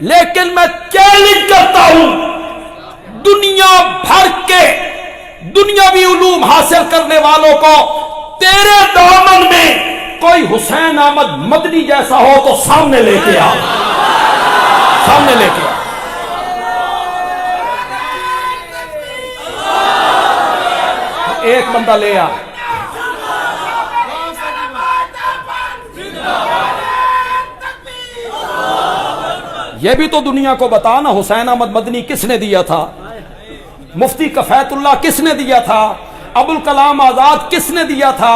لیکن میں چیلنج کرتا ہوں دنیا بھر کے دنیاوی علوم حاصل کرنے والوں کو، تیرے دامن میں کوئی حسین احمد مدنی جیسا ہو تو سامنے لے کے آ، سامنے لے کے آ۔ ایک بندہ لے آ۔ یہ بھی تو دنیا کو بتانا حسین احمد مدنی کس نے دیا تھا، مفتی کفایت اللہ کس نے دیا تھا، ابوالکلام آزاد کس نے دیا تھا،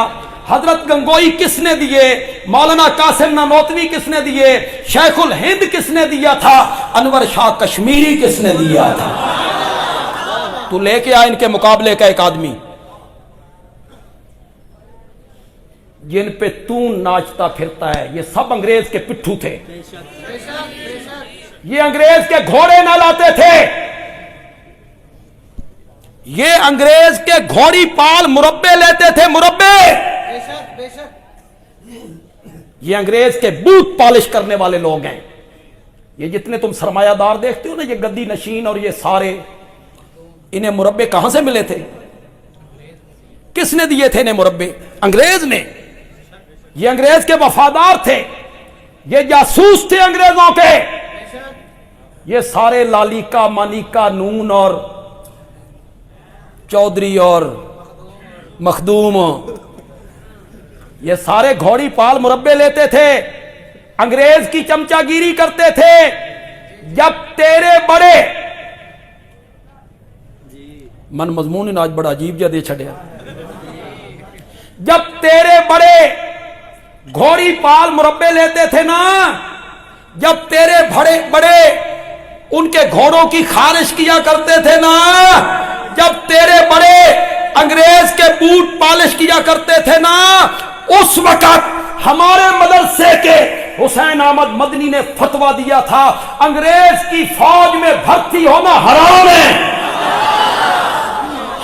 حضرت گنگوئی کس نے دیے، مولانا قاسم نانوتوی کس نے دیے، شیخ الہند کس نے دیا تھا، انور شاہ کشمیری کس نے دیا تھا۔ تو لے کے آ ان کے مقابلے کا ایک آدمی جن پہ تو ناچتا پھرتا ہے۔ یہ سب انگریز کے پٹھو تھے، یہ انگریز کے گھوڑے نہ لاتے تھے، یہ انگریز کے گھوڑی پال مربے لیتے تھے، مربے۔ یہ انگریز کے بوت پالش کرنے والے لوگ ہیں۔ یہ جتنے تم سرمایہ دار دیکھتے ہو نا، یہ گدی نشین اور یہ سارے، انہیں مربے کہاں سے ملے تھے؟ کس نے دیے تھے انہیں مربے؟ انگریز نے۔ یہ انگریز کے وفادار تھے، یہ جاسوس تھے انگریزوں کے۔ یہ سارے لالیکا مانیکا نون اور چودھری اور مخدوم، یہ سارے گھوڑی پال مربے لیتے تھے، انگریز کی چمچا گیری کرتے تھے۔ جب تیرے بڑے من مضمون نے آج بڑا عجیب جا دے چھڑیا، جب تیرے بڑے گھوڑی پال مربے لیتے تھے نا، جب تیرے بڑے ان کے گھوڑوں کی خارش کیا کرتے تھے نا، جب تیرے بڑے انگریز کے بوٹ پالش کیا کرتے تھے نا، اس وقت ہمارے مدرسے کے حسین احمد مدنی نے فتویٰ دیا تھا انگریز کی فوج میں بھرتی ہونا حرام ہے۔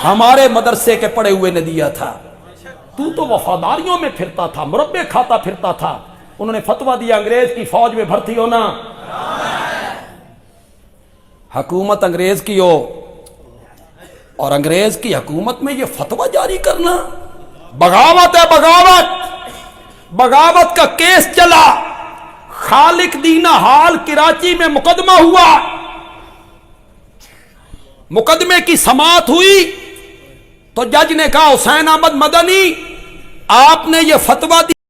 ہمارے مدرسے کے پڑھے ہوئے نے دیا تھا۔ تو وفاداریوں میں پھرتا تھا، مربے کھاتا پھرتا تھا، انہوں نے فتویٰ دیا انگریز کی فوج میں بھرتی ہونا۔ حکومت انگریز کی ہو اور انگریز کی حکومت میں یہ فتویٰ جاری کرنا بغاوت ہے، بغاوت۔ بغاوت کا کیس چلا، خالق دینہ حال کراچی میں مقدمہ ہوا، مقدمے کی سماعت ہوئی تو جج نے کہا حسین احمد مدنی آپ نے یہ فتویٰ دیا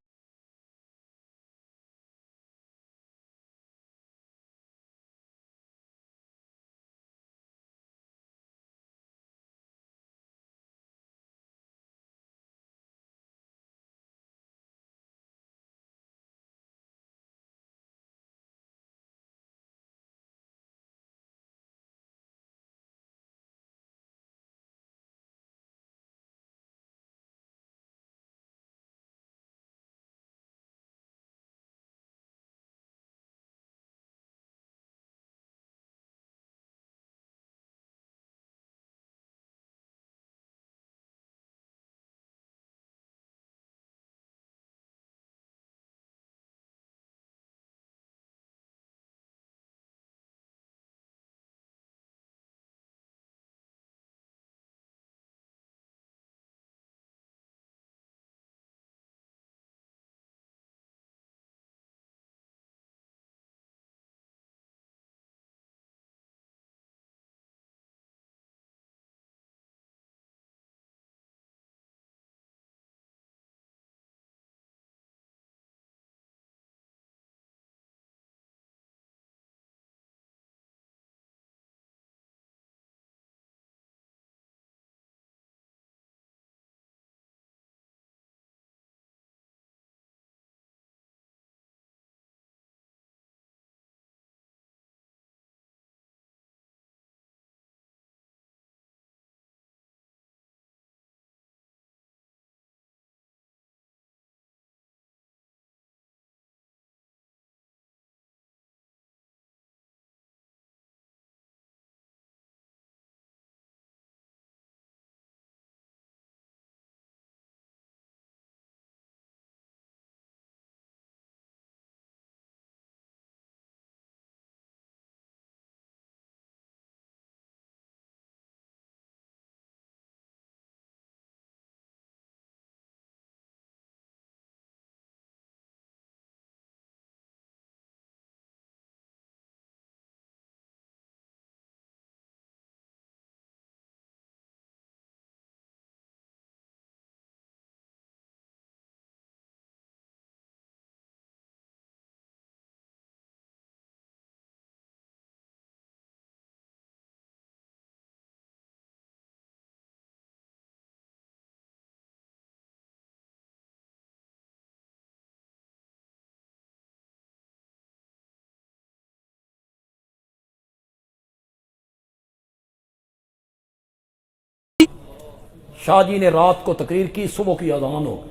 शाह जी ने रात को तकरीर की, सुबह की अजान हो गई।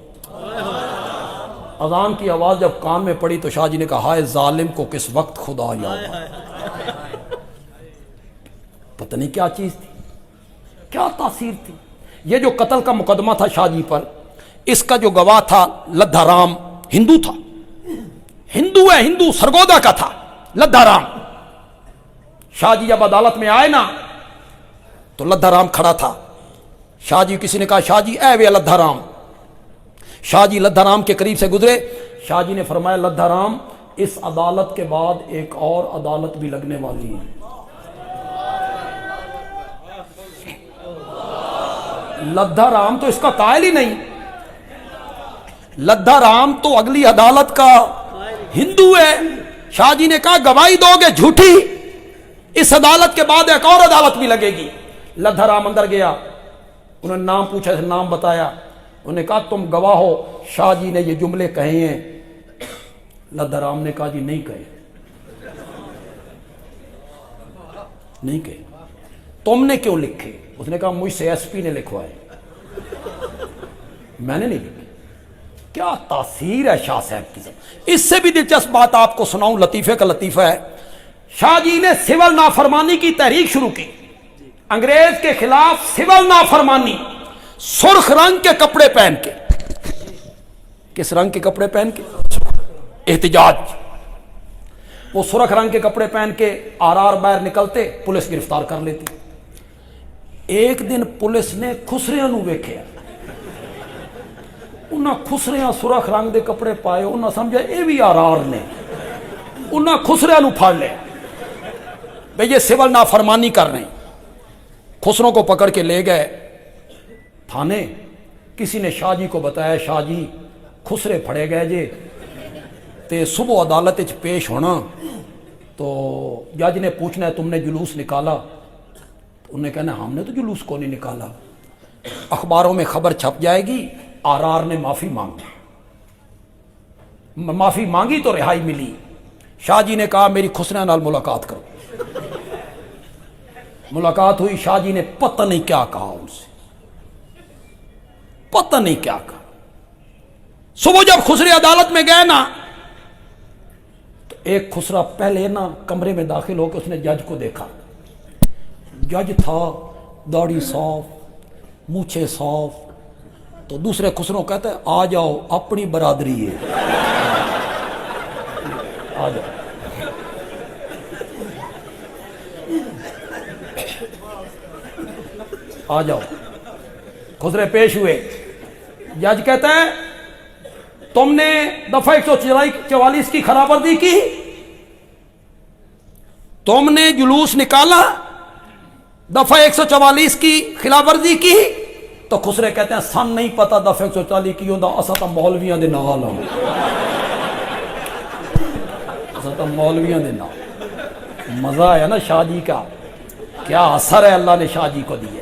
अजान की आवाज़ जब कान में पड़ी तो शाह जी ने कहा, हाय जालिम को किस वक्त खुदा याद आया। पता नहीं क्या चीज़ थी, क्या तासीर थी। ये जो कत्ल का मुकदमा था शाह जी पर, इसका जो गवाह था लद्दा राम, हिंदू था, हिंदू है, हिंदू सरगोदा का था लद्दा राम। शाह जी जब अदालत में आए ना तो लद्दा राम खड़ा था। शाह जी, किसी ने कहा शाह जी ऐ वे लद्दा राम। शाह जी लद्दा राम के करीब से गुजरे। शाह जी ने फरमाया, लद्दा राम, इस अदालत के बाद एक और अदालत भी लगने वाली है। लद्दा राम तो इसका कायल ही नहीं। लद्दा राम तो अगली अदालत का हिंदू है। शाह जी ने कहा, गवाही दोगे झूठी, इस अदालत के बाद एक और अदालत भी लगेगी। लद्दा राम अंदर गया, उन्होंने नाम पूछा, नाम बताया। उन्होंने कहा, तुम गवाह हो, शाह जी ने ये जुमले कहे हैं। लद्दा राम ने कहा, जी नहीं कहे, नहीं कहे। तुमने क्यों लिखे? उसने कहा, मुझसे एसपी ने लिखवाए, मैंने नहीं लिखे। क्या तासीर है शाह साहब की। इससे भी दिलचस्प बात आपको सुनाऊं, लतीफे का लतीफा है। शाह जी ने सिविल नाफरमानी की तहरीक शुरू की, अंग्रेज के खिलाफ सिविल नाफरमानी, सुर्ख रंग के कपड़े पहन के। किस रंग के कपड़े पहन के? एहतिजाज। वो सुर्ख रंग के कपड़े पहन के आर बाहर निकलते, पुलिस गिरफ्तार कर लेती। एक दिन पुलिस ने खुसरिया नूं वेख्या, उन्हें खुसरिया सुरख रंग के कपड़े पाए, उन्हें समझा ये भी आर ने। उन्हें खुसरिया नूं फड़ लिया, भाई ये सिविल नाफरमानी कर रहे हैं। खुसरों को पकड़ के ले गए थाने। किसी ने शाह जी को बताया, शाह जी खुसरे फड़े गए जे, ते सुबह अदालत च पेश होना, तो जज ने पूछना है तुमने जुलूस निकाला? तो उन्हें कहना, हमने तो जुलूस को नहीं निकाला, अखबारों में खबर छप जाएगी, आर ने माफी मांगी। माफी मांगी तो रिहाई मिली। शाह जी ने कहा, मेरी खुसरे नाल मुलाकात करो। मुलाकात हुई। शाह जी ने पता नहीं क्या कहा उनसे, पता नहीं क्या कहा। सुबह जब खुसरे अदालत में गए ना, तो एक खुसरा पहले ना कमरे में दाखिल होकर उसने जज को देखा। जज था, दाढ़ी साफ, मूछे साफ। तो दूसरे खुसरों कहते हैं, आ जाओ, अपनी बरादरी है, आ जाओ। आ जाओ। खुसरे पेश हुए। जज कहता है, तुमने दफा 144 की खिलाफवर्जी की, तुमने जुलूस निकाला, दफा 144 की खिलाफवर्जी की। तो खुसरे कहते हैं, सन नहीं पता दफा 144 की होंदा, असा तो मौलवियां दे नाल हां, असा तो मौलवियां दे नाल। मजा है ना शाह जी का, क्या असर है अल्लाह ने शाह जी को दिया।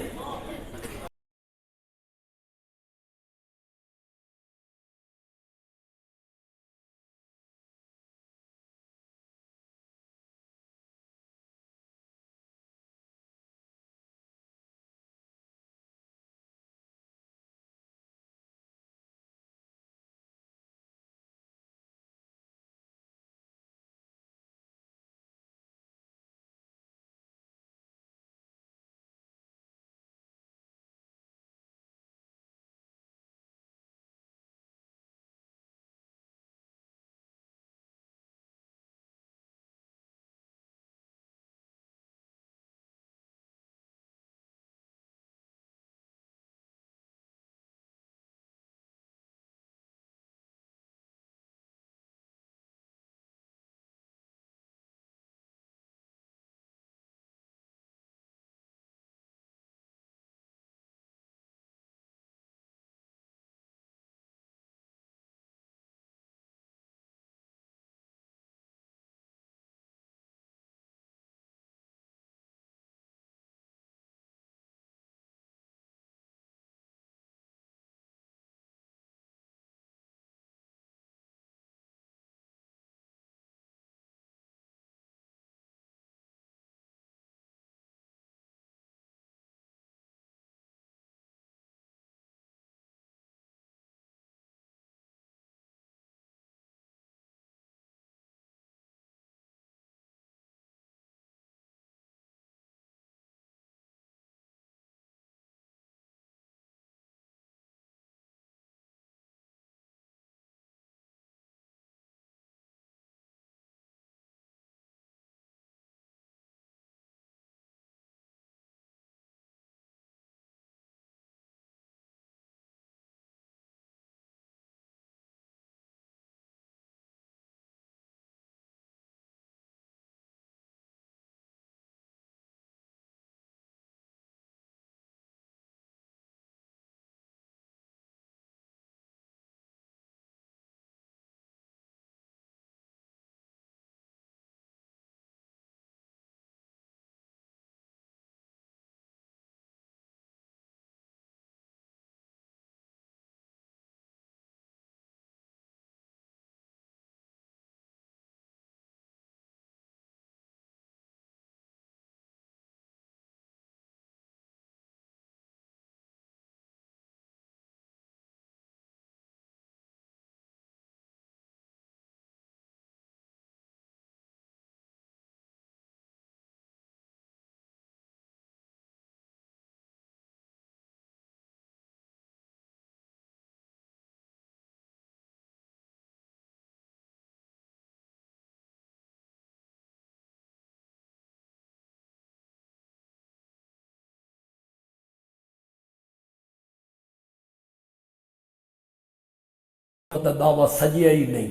दावा सजिया ही नहीं।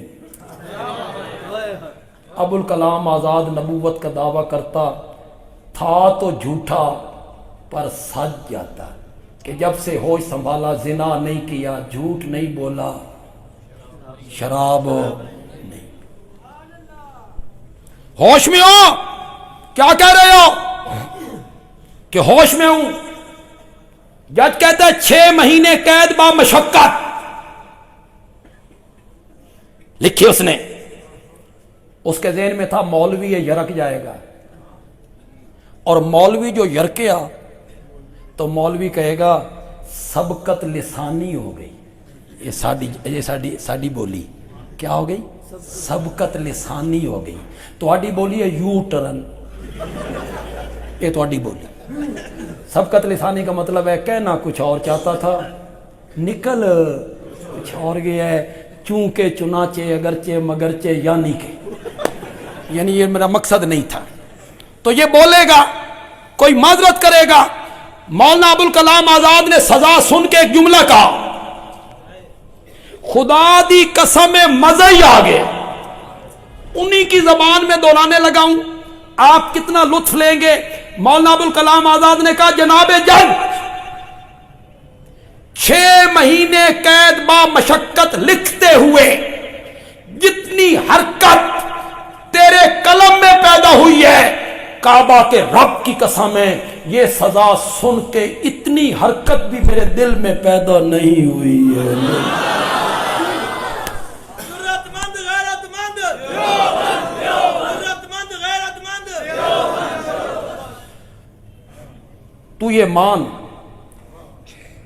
अबुल कलाम आज़ाद नबूवत का दावा करता था तो झूठा पर सच जाता कि जब से होश संभाला जिना नहीं किया, झूठ नहीं बोला, शराब नहीं। होश में हो? क्या कह रहे हो कि होश में हूं? जज कहता है 6 महीने कैद बा मशक्कत लिखी उसने। उसके ज़हन में था मौलवी ये यरक जाएगा, और मौलवी जो यरकिया तो मौलवी कहेगा सबकत लिसानी हो गई। ये साडी बोली क्या हो गई? सबकत लिसानी हो गई। तुहाडी बोली है यू टर्न, ये तुहाडी बोली। सबकत लिसानी का मतलब है कहना कुछ और चाहता था, निकल कुछ और गया है। चूंकि चुनाचे अगरचे मगरचे यानी के, यानी ये मेरा मकसद नहीं था। तो ये बोलेगा, कोई माजरत करेगा। मौलाना अबुल कलाम आजाद ने सजा सुन के एक जुमला कहा, खुदा दी कसम मजा ही आ गया। उन्हीं की जबान में दोहराने लगाऊं, आप कितना लुत्फ लेंगे। मौलाना अबुल कलाम आजाद ने कहा, जनाबे जज 6 महीने कैद बा मशक्कत लिखते हुए जितनी हरकत तेरे कलम में पैदा हुई है, काबा के रब की कसम है ये सजा सुन के इतनी हरकत भी मेरे दिल में पैदा नहीं हुई है। तू ये मान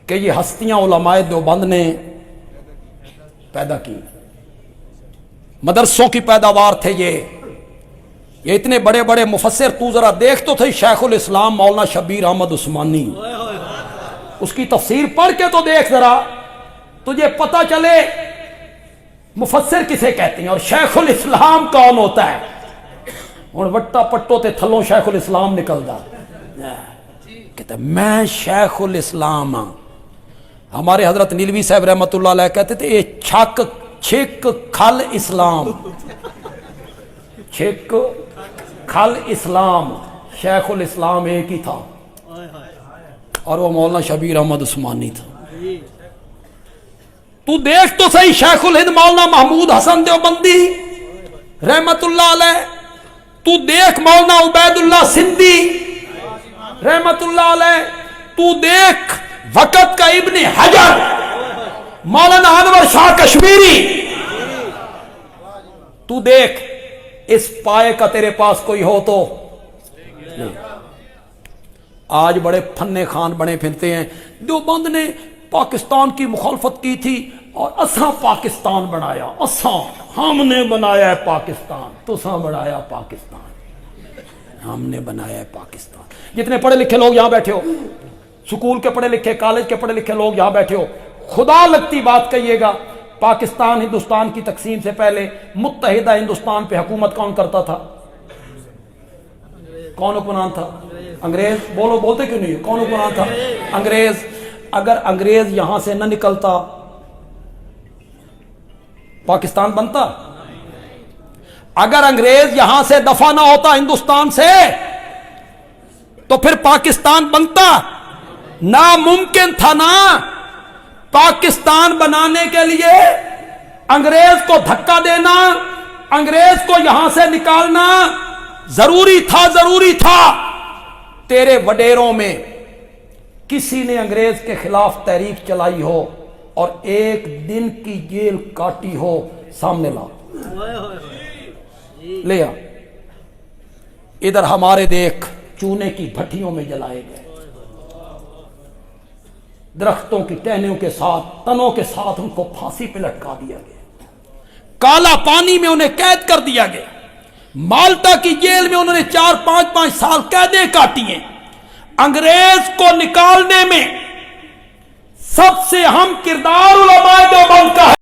कि ये हस्तियां उलमाए देवबंद ने पैदा की, मदरसों की पैदावार थे ये इतने बड़े बड़े मुफस्सिर। तू जरा देख तो थे शेखुल इस्लाम मौलाना शब्बीर अहमद उस्मानी, उसकी तफसीर पढ़ के तो देख जरा, तुझे पता चले मुफस्सिर किसे कहते हैं और शेखुल इस्लाम कौन होता है। हुण वट्टा पट्टो ते थलों शेखुल इस्लाम निकलदा, कहते मैं शेखुल इस्लाम हाँ। हमारे हजरत नीलवी साहब रहमतुल्लाह अलैह कहते थे ये छिक खल इस्लाम, छिक खल इस्लाम, शेखुल इस्लाम एक ही था और वो मौलाना शबीर अहमद उस्मानी था। तू देख तो सही शेखुल हिंद मौलाना महमूद हसन देवबंदी रहमतुल्लाह अलैह, तू देख मौलाना उबैदुल्लाह सिंधी रहमतुल्लाह अलैह, तू देख वक़्त का इब्ने हजर मौलाना अनवर शाह कश्मीरी, तू देख इस पाए का तेरे पास कोई हो तो। आज बड़े फन्ने खान बने फिरते हैं। देवबंद ने पाकिस्तान की मुखालफत की थी और असा पाकिस्तान बनाया, असा हमने बनाया है पाकिस्तान, तुसा बनाया पाकिस्तान, हमने बनाया है पाकिस्तान। जितने पढ़े लिखे लोग यहां बैठे हो, स्कूल के पढ़े लिखे कॉलेज के पढ़े लिखे लोग यहां बैठे हो, खुदा लगती बात कहिएगा, पाकिस्तान हिंदुस्तान की तकसीम से पहले मुत्तहिदा हिंदुस्तान पे हुकूमत कौन करता था? कौन हुक्मरान था? अंग्रेज। बोलो, बोलते क्यों नहीं? कौन हुक्मरान था? अंग्रेज। अगर अंग्रेज यहां से न निकलता पाकिस्तान बनता? अगर अंग्रेज यहां से दफा ना होता हिंदुस्तान से तो फिर पाकिस्तान बनता? नामुमकिन था ना। पाकिस्तान बनाने के लिए अंग्रेज को धक्का देना, अंग्रेज को यहां से निकालना जरूरी था। तेरे वडेरों में किसी ने अंग्रेज के खिलाफ तहरीक चलाई हो और एक दिन की जेल काटी हो, सामने ला ले आ। इधर हमारे देख चूने की भट्टियों में जलाए गए, दरख्तों की टहनियों के साथ, तनों के साथ उनको फांसी पे लटका दिया गया, काला पानी में उन्हें कैद कर दिया गया, माल्टा की जेल में उन्होंने 4-5 साल कैदें काटी हैं। अंग्रेज को निकालने में सबसे अहम किरदार उलमाए देवबंद का है।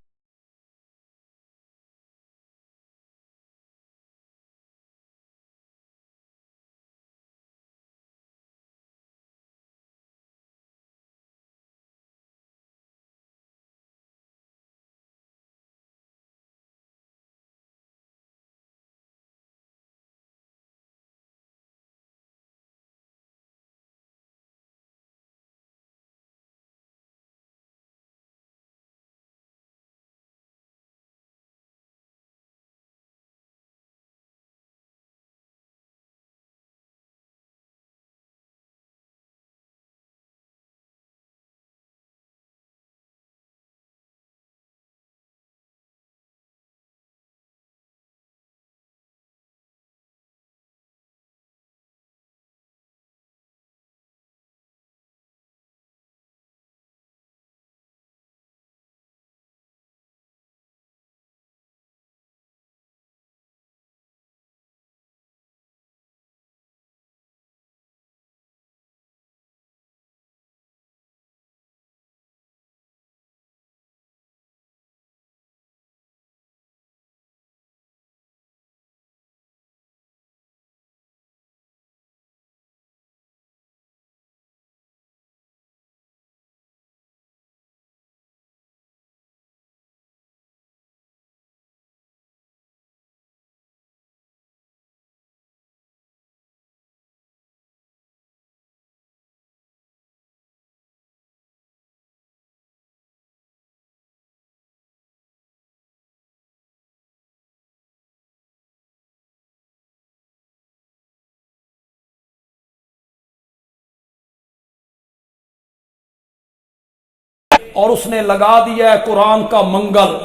اور اس نے لگا دیا ہے قرآن کا منگل.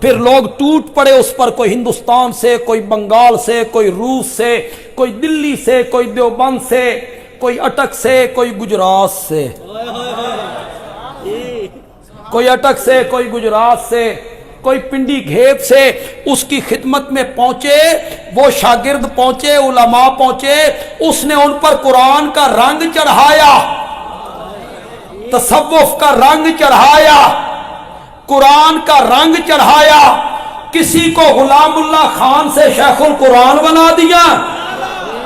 پھر لوگ ٹوٹ پڑے اس پر, کوئی ہندوستان سے, کوئی بنگال سے, کوئی روس سے, کوئی دلی سے, کوئی دیوبند سے, کوئی اٹک سے, کوئی گجرات سے, کوئی اٹک سے, کوئی گجرات سے, کوئی پنڈی گھیپ سے اس کی خدمت میں پہنچے. وہ شاگرد پہنچے, علماء پہنچے, اس نے ان پر قرآن کا رنگ چڑھایا, تصوف کا رنگ چڑھایا, قرآن کا رنگ چڑھایا. کسی کو غلام اللہ خان سے شیخ القرآن بنا دیا,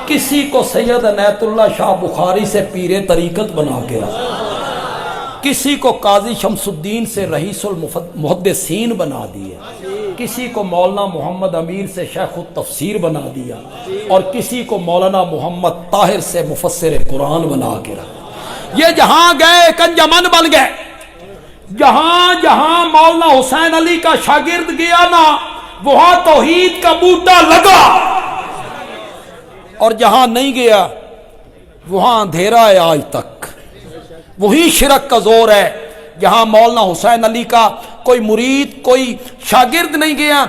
کسی کو سید عنایت اللہ شاہ بخاری سے پیر طریقت بنا کے رکھا, کسی کو قاضی شمس الدین سے رئیس المحدثین بنا دیا, کسی کو مولانا محمد امیر سے شیخ التفسیر بنا دیا, اور کسی کو مولانا محمد طاہر سے مفسر قرآن بنا کے رکھا. یہ جہاں گئے کنجمن بن گئے. جہاں جہاں مولانا حسین علی کا شاگرد گیا نا, وہاں توحید کا بوٹا لگا, اور جہاں نہیں گیا وہاں اندھیرا ہے آج تک. وہی شرک کا زور ہے. جہاں مولانا حسین علی کا کوئی مرید, کوئی شاگرد نہیں گیا,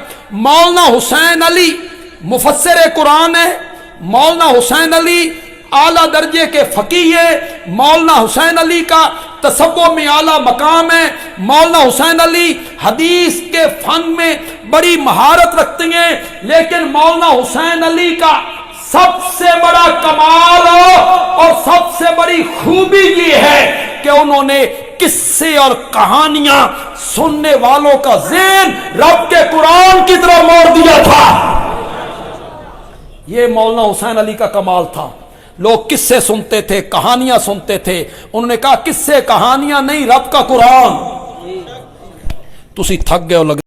مولانا حسین علی مفسر قرآن ہے, مولانا حسین علی اعلیٰ درجے کے فقیہ ہے, مولانا حسین علی کا تصوف میں اعلیٰ مقام ہے, مولانا حسین علی حدیث کے فن میں بڑی مہارت رکھتے ہیں. لیکن مولانا حسین علی کا سب سے بڑا کمال اور سب سے بڑی خوبی یہ ہے کہ انہوں نے قصے اور کہانیاں سننے والوں کا ذہن رب کے قرآن کی طرف موڑ دیا تھا. یہ مولانا حسین علی کا کمال تھا. لوگ قصے سنتے تھے, کہانیاں سنتے تھے, انہوں نے کہا قصے کہانیاں نہیں, رب کا قرآن. تسی تھک گئے ہو لگ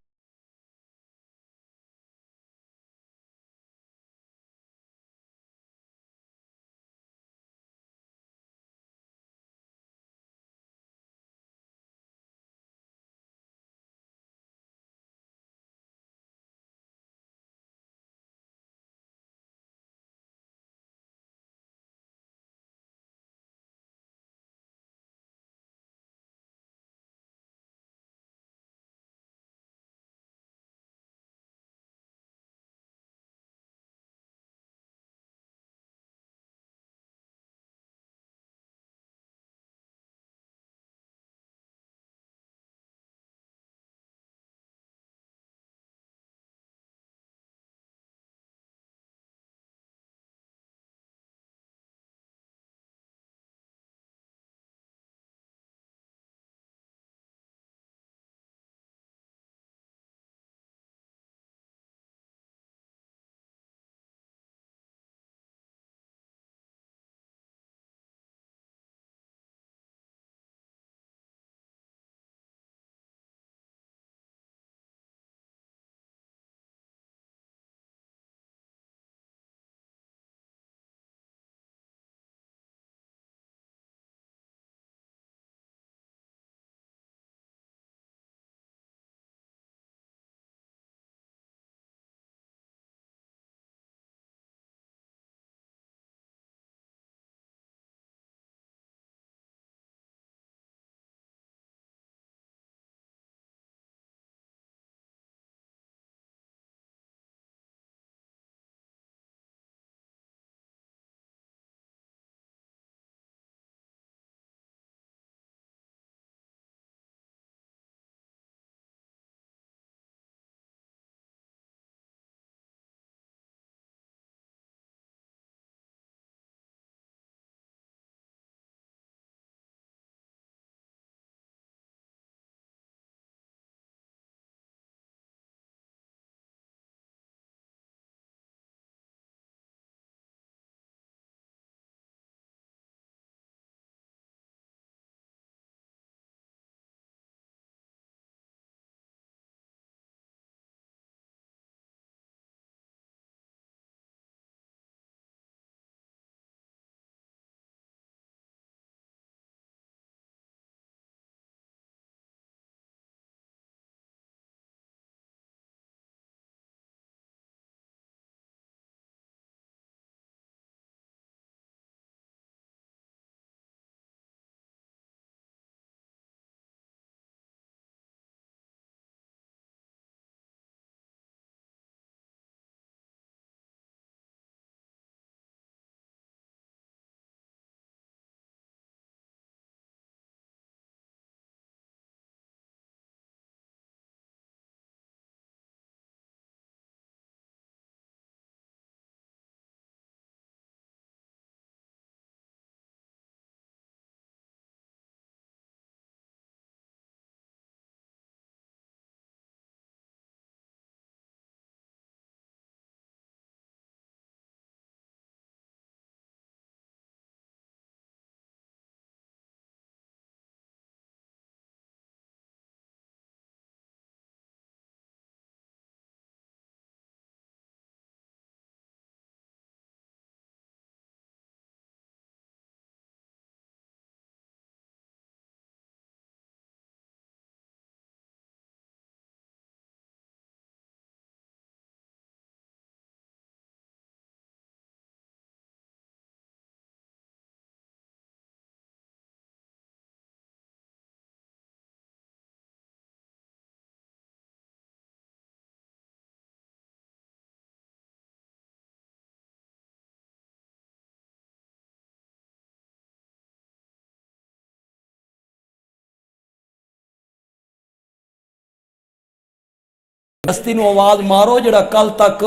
हस्ती नूं आवाज मारो जड़ा कल तक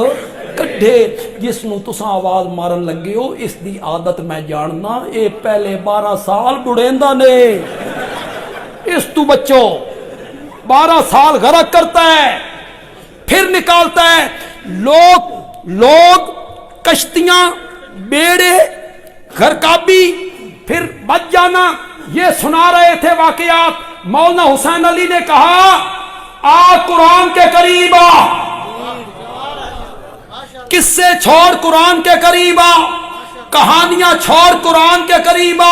कड्ढे, जिस नूं तुसां आवाज मारन लगे हो इसकी आदत मैं जानना, ये पहले 12 साल बुढ़ेंदा ने, इस तू बच्चो 12 साल गरक करता है फिर निकालता है। लोग कश्तियां, बेड़े, घरकाबी, फिर बच जाना, ये सुना रहे थे वाकयात। मौलाना हुसैन अली ने कहा आ कुरान के करीब आ, किस्से छोड़ कुरान के करीब आ, कहानियां छोड़ कुरान के करीब आ,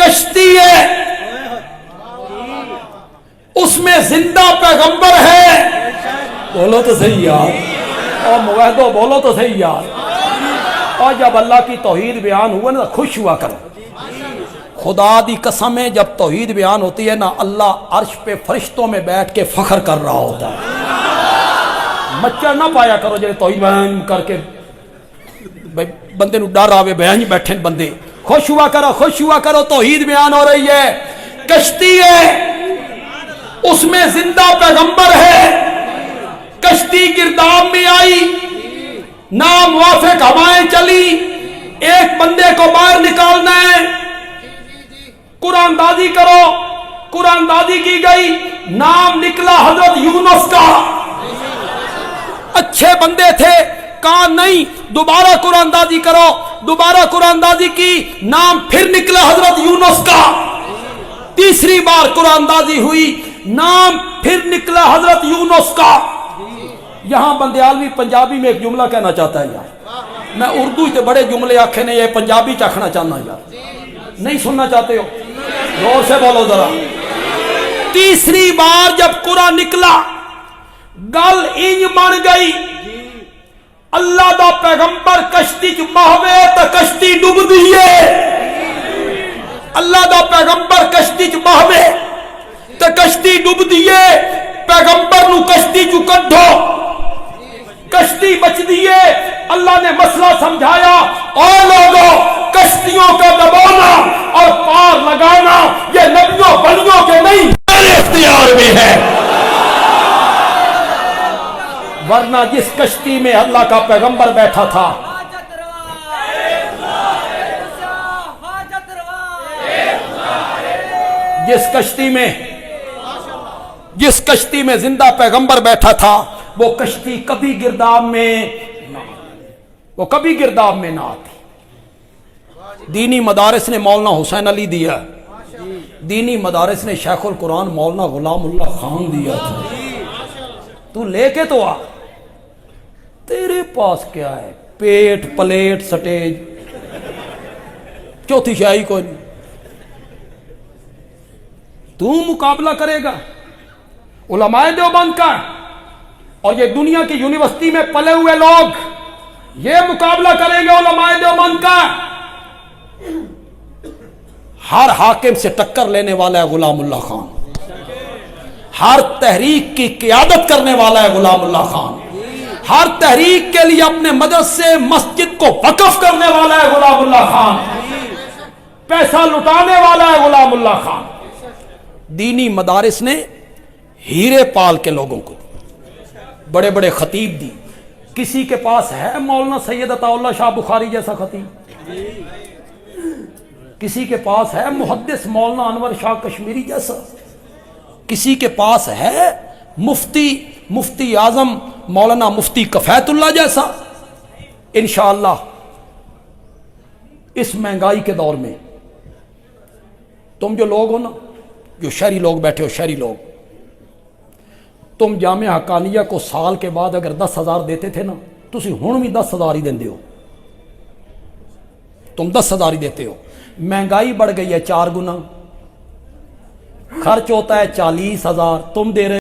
कश्ती है उसमें जिंदा पैगंबर है। बोलो तो सही यार, और मुवैदो बोलो तो सही यार। और जब अल्लाह की तौहीद बयान हुआ ना खुश हुआ करो, खुदा दी कसम है जब तौहीद बयान होती है ना अल्लाह अर्श पे फरिश्तों में बैठ के फख्र कर रहा होता है। मच्छर ना पाया करो जो तौहीद बयान करके बंदे नूं डर आवे, बयान ही बैठे बंदे। खुश हुआ करो, तौहीद बयान हो रही है। कश्ती है उसमें जिंदा पैगंबर है, कश्ती गिरदाब में आई, ना मुआफिक हवाएं चली, एक बंदे को बाहर निकालना है, कुरानदाजी करो, कुरानदाजी की गई, नाम निकला हजरत यूनुस का। अच्छे बंदे थे, कहा नहीं दोबारा कुरानदाजी करो, दोबारा कुरानदाजी की, नाम फिर निकला हजरत यूनुस का। तीसरी बार कुरानदाजी हुई, नाम फिर निकला हजरत यूनुस का। यहां बंदयालवी पंजाबी में एक जुमला कहना चाहता है यार, मैं उर्दू से बड़े जुमले आखे ने, ये पंजाबी चाखना चाहना यार, नहीं सुनना चाहते हो? जोर से बोलो जरा। तीसरी बार जब कुरान निकला गल इंज बन गई, अल्लाह दा पैगंबर कश्ती च बहवे तो कश्ती डुबदी है। अल्लाह दा पैगंबर कश्ती च बहवे तो कश्ती डुबदी है। पैगंबर नू कश्ती चू कढो, कश्ती बचदी है। अल्लाह ने मसला समझाया, और लोगों कश्तियों को दबाना और पार लगाना ये नबियों वलियों के नहीं मेरे इख्तियार में है। वरना जिस कश्ती में अल्लाह का पैगंबर बैठा था, जिस कश्ती में जिंदा पैगंबर बैठा था, वो कश्ती कभी गिरदाब में ना आती। दीनी मदारिस ने मौलाना हुसैन अली दिया, दीनी मदारिस ने शेखुल कुरान मौलाना गुलामुल्लाह खान दिया था। तू लेके तो आ, तेरे पास क्या है? पेट, प्लेट, स्टेज, चौथी शाही कोई नहीं। तू मुकाबला करेगा उलमाए देवबंद का, और ये दुनिया की यूनिवर्सिटी में पले हुए लोग ये मुकाबला करेंगे उलमाए देवबंद का। हर हाकिम से टक्कर लेने वाला है गुलामुल्लाह खान, हर तहरीक की क़ियादत करने वाला है गुलामुल्लाह खान, हर तहरीक के लिए अपने मदरसे मस्जिद को वक्फ करने वाला है गुलामुल्लाह खान, पैसा लुटाने वाला है गुलामुल्लाह खान। दीनी मदारिस ने हीरे पाल के लोगों को बड़े बड़े खतीब दी। किसी के पास है मौलाना सैयद अताउल्लाह शाह बुखारी जैसा खतीब? किसी के पास है मुहद्दिस मौलाना अनवर शाह कश्मीरी जैसा? किसी के पास है मुफ्ती आजम मौलाना मुफ्ती कफैतुल्लाह जैसा? इंशाअल्लाह इस महंगाई के दौर में तुम जो लोग हो ना, जो शहरी लोग बैठे हो, शहरी लोग, तुम जामिया हक्कानिया को साल के बाद अगर 10,000 देते थे ना, तुसी हुण भी 10,000 ही देंदे हो। तुम 10,000 ही देते हो। महंगाई बढ़ गई है 4 गुना, खर्च होता है 40,000, तुम दे रहे